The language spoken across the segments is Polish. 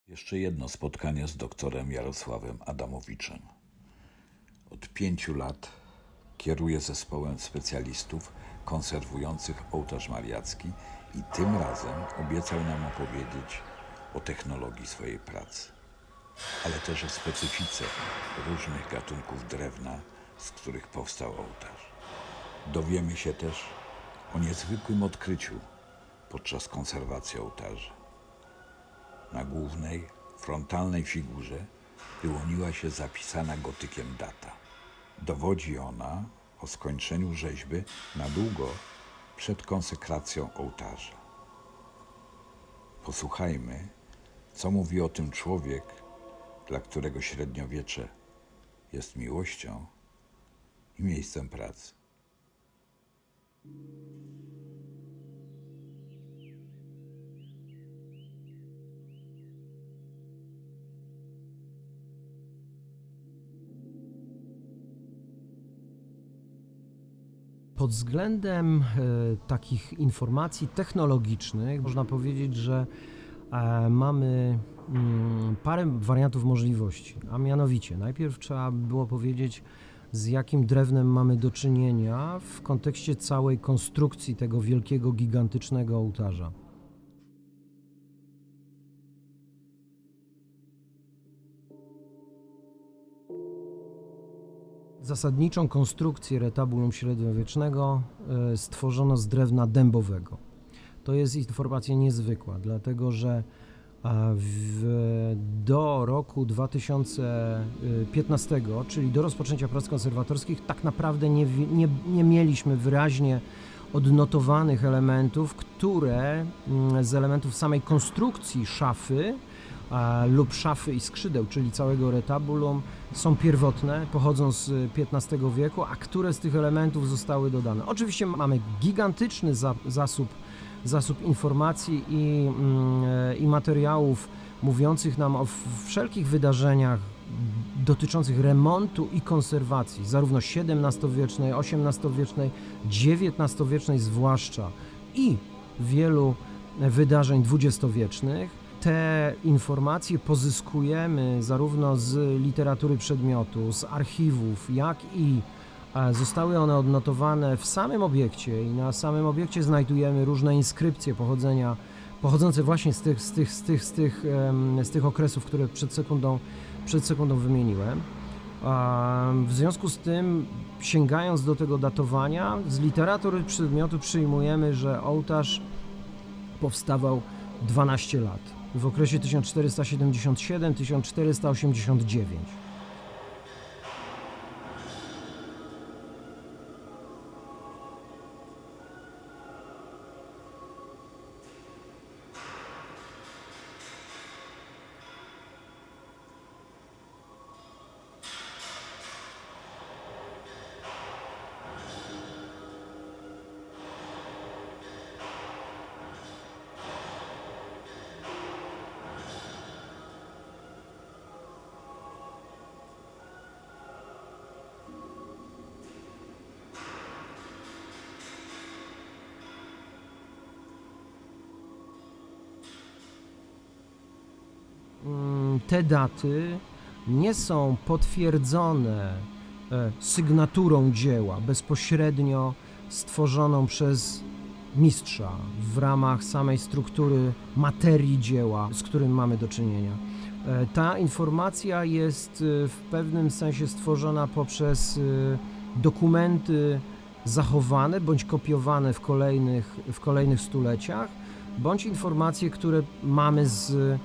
Jeszcze jedno spotkanie z doktorem Jarosławem Adamowiczem. Od 5 lat kieruje zespołem specjalistów konserwujących ołtarz mariacki i tym razem obiecał nam opowiedzieć o technologii swojej pracy, ale też o specyfice różnych gatunków drewna, z których powstał ołtarz. Dowiemy się też o niezwykłym odkryciu podczas konserwacji ołtarzy. Na głównej, frontalnej figurze wyłoniła się zapisana gotykiem data. Dowodzi ona o skończeniu rzeźby na długo przed konsekracją ołtarza. Posłuchajmy, co mówi o tym człowiek, dla którego średniowiecze jest miłością i miejscem pracy. Pod względem takich informacji technologicznych można powiedzieć, że mamy parę wariantów możliwości, a mianowicie najpierw trzeba było powiedzieć, z jakim drewnem mamy do czynienia w kontekście całej konstrukcji tego wielkiego, gigantycznego ołtarza. Zasadniczą konstrukcję retabulum średniowiecznego stworzono z drewna dębowego. To jest informacja niezwykła, dlatego że do roku 2015, czyli do rozpoczęcia prac konserwatorskich, tak naprawdę nie mieliśmy wyraźnie odnotowanych elementów, które z elementów samej konstrukcji szafy lub szafy i skrzydeł, czyli całego retabulum, są pierwotne, pochodzą z XV wieku, a które z tych elementów zostały dodane. Oczywiście mamy gigantyczny zasób informacji i materiałów mówiących nam o wszelkich wydarzeniach dotyczących remontu i konserwacji, zarówno XVII-wiecznej, XVIII-wiecznej, XIX-wiecznej zwłaszcza i wielu wydarzeń dwudziestowiecznych. Te informacje pozyskujemy zarówno z literatury przedmiotu, z archiwów, jak i zostały one odnotowane w samym obiekcie i na samym obiekcie znajdujemy różne inskrypcje pochodzące właśnie z tych okresów, które przed sekundą wymieniłem. W związku z tym, sięgając do tego datowania, z literatury przedmiotu przyjmujemy, że ołtarz powstawał 12 lat. W okresie 1477-1489. Te daty nie są potwierdzone sygnaturą dzieła bezpośrednio stworzoną przez mistrza w ramach samej struktury materii dzieła, z którym mamy do czynienia. Ta informacja jest w pewnym sensie stworzona poprzez dokumenty zachowane bądź kopiowane w kolejnych stuleciach, bądź informacje, które mamy z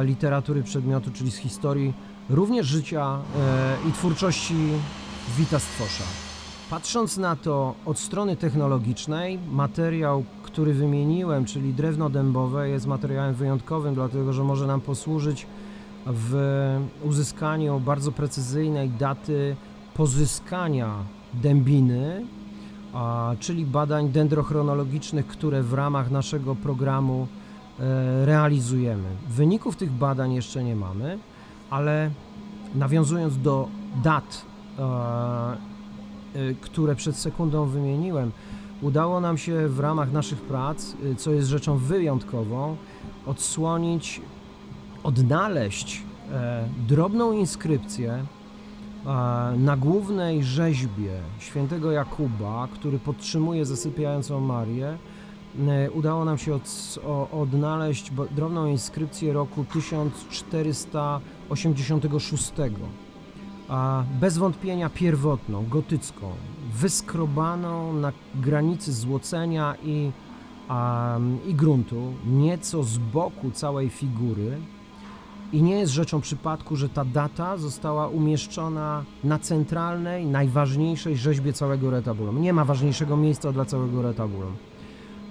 literatury przedmiotu, czyli z historii również życia i twórczości Wita Stwosza. Patrząc na to od strony technologicznej, materiał, który wymieniłem, czyli drewno dębowe, jest materiałem wyjątkowym, dlatego że może nam posłużyć w uzyskaniu bardzo precyzyjnej daty pozyskania dębiny, czyli badań dendrochronologicznych, które w ramach naszego programu realizujemy. Wyników tych badań jeszcze nie mamy, ale nawiązując do dat, które przed sekundą wymieniłem, udało nam się w ramach naszych prac, co jest rzeczą wyjątkową, odsłonić odnaleźć drobną inskrypcję na głównej rzeźbie świętego Jakuba, który podtrzymuje zasypiającą Marię. Udało nam się odnaleźć drobną inskrypcję roku 1486, bez wątpienia pierwotną, gotycką, wyskrobaną na granicy złocenia i gruntu, nieco z boku całej figury. I nie jest rzeczą przypadku, że ta data została umieszczona na centralnej, najważniejszej rzeźbie całego retabulum. Nie ma ważniejszego miejsca dla całego retabulum.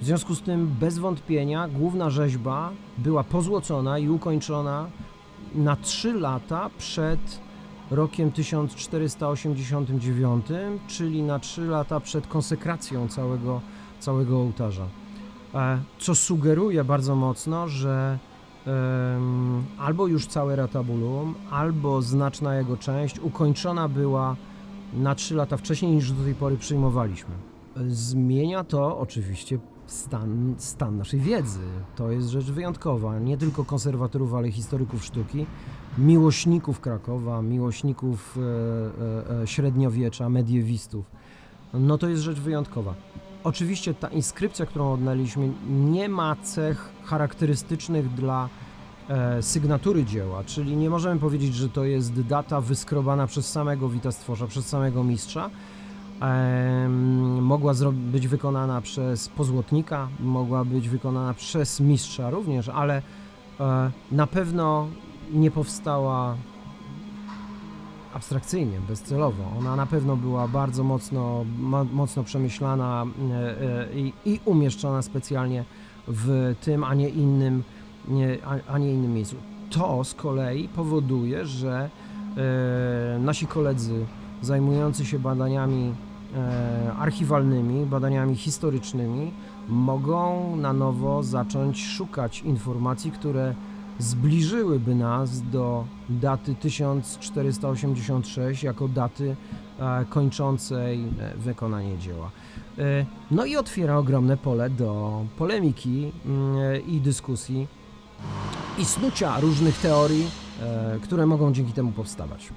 W związku z tym, bez wątpienia, główna rzeźba była pozłocona i ukończona na 3 lata przed rokiem 1489, czyli na 3 lata przed konsekracją całego ołtarza. Co sugeruje bardzo mocno, że albo już całe retabulum, albo znaczna jego część ukończona była na 3 lata wcześniej, niż do tej pory przyjmowaliśmy. Zmienia to oczywiście stan naszej wiedzy. To jest rzecz wyjątkowa. Nie tylko konserwatorów, ale historyków sztuki, miłośników Krakowa, miłośników średniowiecza, mediewistów. No to jest rzecz wyjątkowa. Oczywiście ta inskrypcja, którą odnaleźliśmy, nie ma cech charakterystycznych dla sygnatury dzieła, czyli nie możemy powiedzieć, że to jest data wyskrobana przez samego witastworza, przez samego mistrza. Mogła być wykonana przez pozłotnika, mogła być wykonana przez mistrza również, ale na pewno nie powstała abstrakcyjnie, bezcelowo. Ona na pewno była bardzo mocno przemyślana i umieszczona specjalnie w tym, a nie innym miejscu. To z kolei powoduje, że nasi koledzy zajmujący się badaniami archiwalnymi, badaniami historycznymi mogą na nowo zacząć szukać informacji, które zbliżyłyby nas do daty 1486 jako daty kończącej wykonanie dzieła. No i otwiera ogromne pole do polemiki i dyskusji i snucia różnych teorii, które mogą dzięki temu powstawać.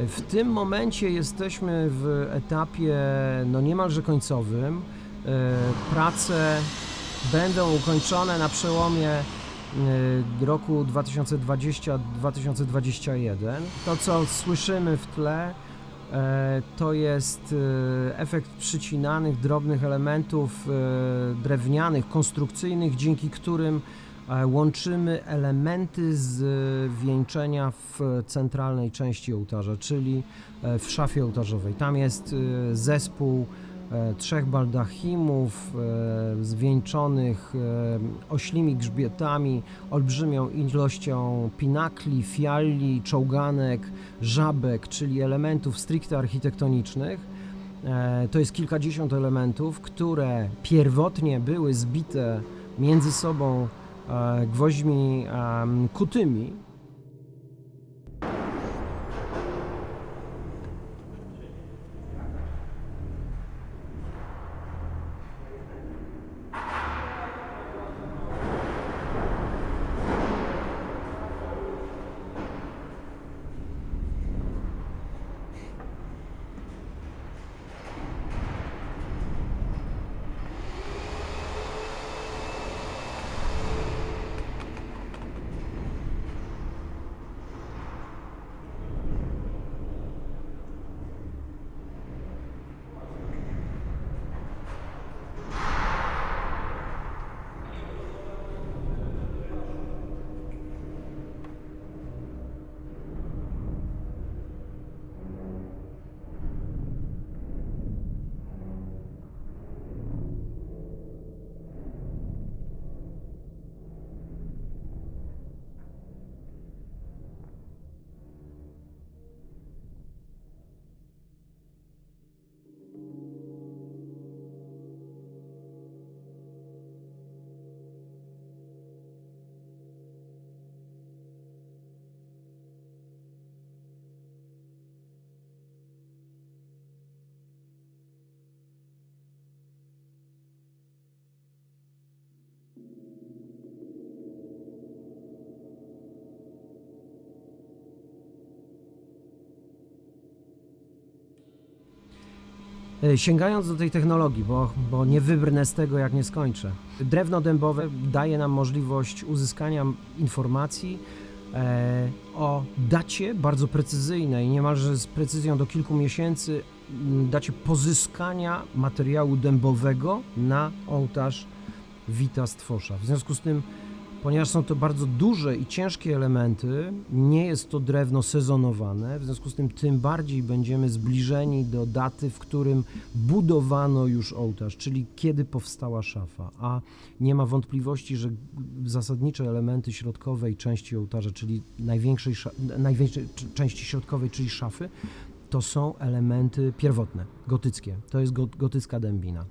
W tym momencie jesteśmy w etapie niemalże końcowym. Prace będą ukończone na przełomie roku 2020-2021. To, co słyszymy w tle, to jest efekt przycinanych, drobnych elementów drewnianych, konstrukcyjnych, dzięki którym łączymy elementy z wieńczenia w centralnej części ołtarza, czyli w szafie ołtarzowej. Tam jest zespół 3 baldachimów zwieńczonych oślimi grzbietami, olbrzymią ilością pinakli, fialli, czołganek, żabek, czyli elementów stricte architektonicznych. To jest kilkadziesiąt elementów, które pierwotnie były zbite między sobą gwoźdźmi kutymi. Sięgając do tej technologii, bo nie wybrnę z tego, jak nie skończę. Drewno dębowe daje nam możliwość uzyskania informacji o dacie bardzo precyzyjnej, niemalże z precyzją do kilku miesięcy, dacie pozyskania materiału dębowego na ołtarz Wita Stwosza. W związku z tym, ponieważ są to bardzo duże i ciężkie elementy, nie jest to drewno sezonowane, w związku z tym bardziej będziemy zbliżeni do daty, w którym budowano już ołtarz, czyli kiedy powstała szafa, a nie ma wątpliwości, że zasadnicze elementy środkowej części ołtarza, czyli największej części środkowej, czyli szafy, to są elementy pierwotne, gotyckie, to jest gotycka dębina.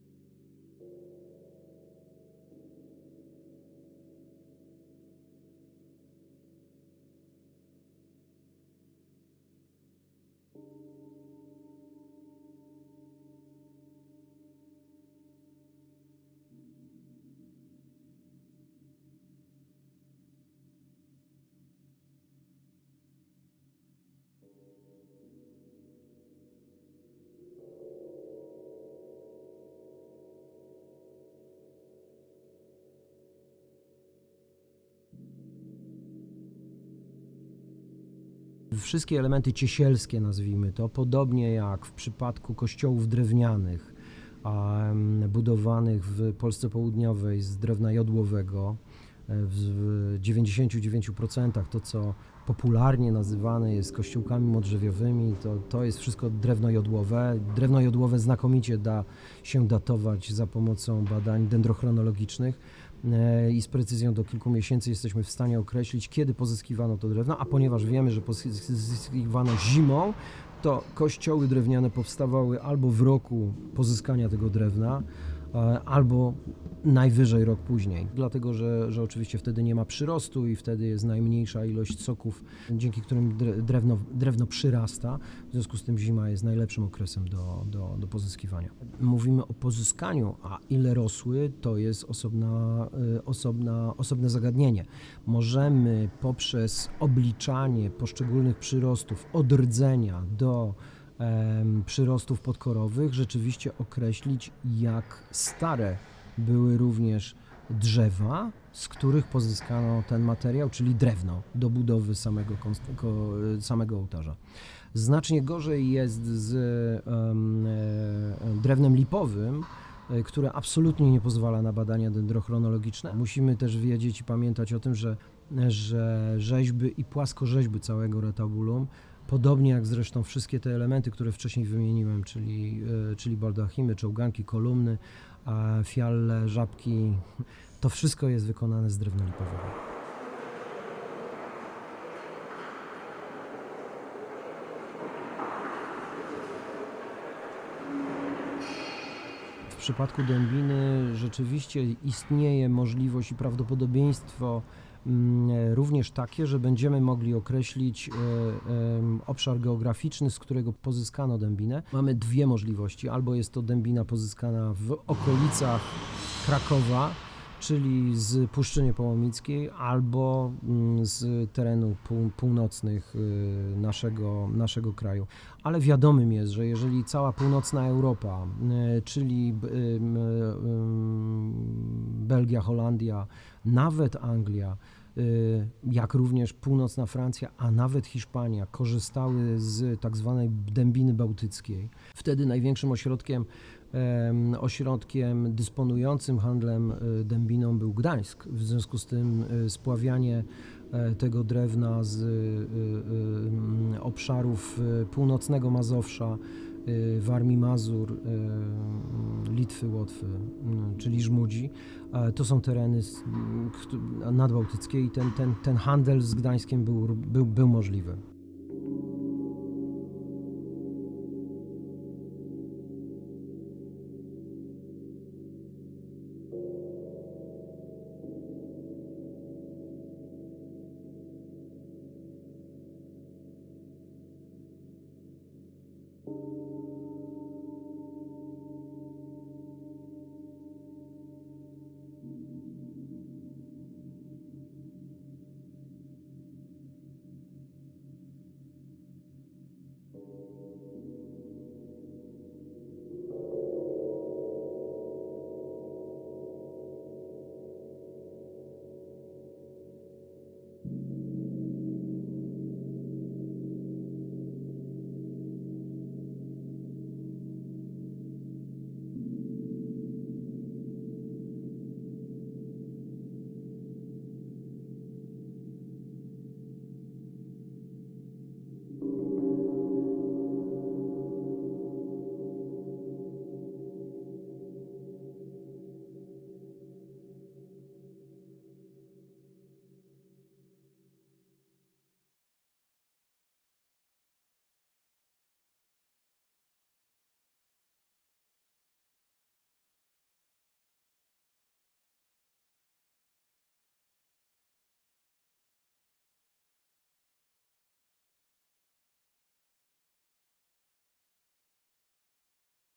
Wszystkie elementy ciesielskie, nazwijmy to, podobnie jak w przypadku kościołów drewnianych, budowanych w Polsce Południowej z drewna jodłowego, w 99% to, co popularnie nazywane jest kościółkami modrzewiowymi, to jest wszystko drewno jodłowe. Drewno jodłowe znakomicie da się datować za pomocą badań dendrochronologicznych i z precyzją do kilku miesięcy jesteśmy w stanie określić, kiedy pozyskiwano to drewno, a ponieważ wiemy, że pozyskiwano zimą, to kościoły drewniane powstawały albo w roku pozyskania tego drewna, albo najwyżej rok później, dlatego że oczywiście wtedy nie ma przyrostu i wtedy jest najmniejsza ilość soków, dzięki którym drewno przyrasta, w związku z tym zima jest najlepszym okresem do pozyskiwania. Mówimy o pozyskaniu, a ile rosły, to jest osobne zagadnienie. Możemy poprzez obliczanie poszczególnych przyrostów od rdzenia do przyrostów podkorowych rzeczywiście określić, jak stare były również drzewa, z których pozyskano ten materiał, czyli drewno do budowy samego ołtarza. Znacznie gorzej jest z drewnem lipowym, które absolutnie nie pozwala na badania dendrochronologiczne. Musimy też wiedzieć i pamiętać o tym, że rzeźby i płaskorzeźby całego retabulum, podobnie jak zresztą wszystkie te elementy, które wcześniej wymieniłem, czyli baldachimy, czołganki, kolumny, fialle, żabki, to wszystko jest wykonane z drewna lipowego. W przypadku dębiny rzeczywiście istnieje możliwość i prawdopodobieństwo również takie, że będziemy mogli określić obszar geograficzny, z którego pozyskano dębinę. Mamy dwie możliwości. Albo jest to dębina pozyskana w okolicach Krakowa, czyli z Puszczy Niepołomickiej, albo z terenów północnych naszego kraju. Ale wiadomym jest, że jeżeli cała północna Europa, czyli Belgia, Holandia, nawet Anglia, jak również północna Francja, a nawet Hiszpania korzystały z tak zwanej dębiny bałtyckiej, wtedy największym ośrodkiem dysponującym handlem dębiną był Gdańsk. W związku z tym spławianie tego drewna z obszarów północnego Mazowsza, Warmii Mazur, Litwy, Łotwy, czyli Żmudzi, to są tereny nadbałtyckie i ten handel z Gdańskiem był możliwy.